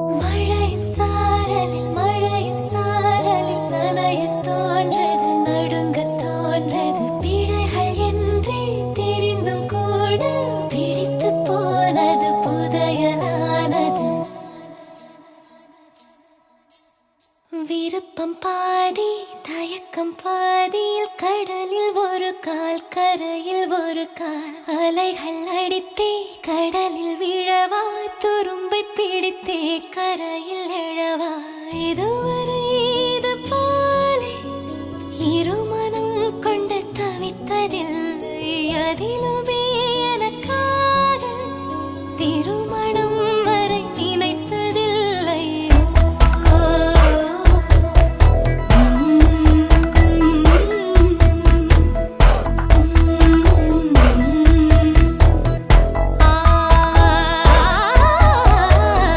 மழையின் சாரலில் மழையின் சாரலில் நனையத் தோன்றது நடுங்கத் தோன்றது பிழைகள் என்றே தெரிந்தும் கூட பிடித்துப் போனது புதையலானது. விருப்பம் பாதி தயக்கம் பாதியில் கடலில் ஒரு கால் கரையில் ஒரு கால் அலைகள் அடித்தே கடலில் விழவா துரும்பை பிடித்தே கரையில் எழவா. இதுவரை இது போலே இருமனம் கொண்டு தவித்ததில்லை அதில்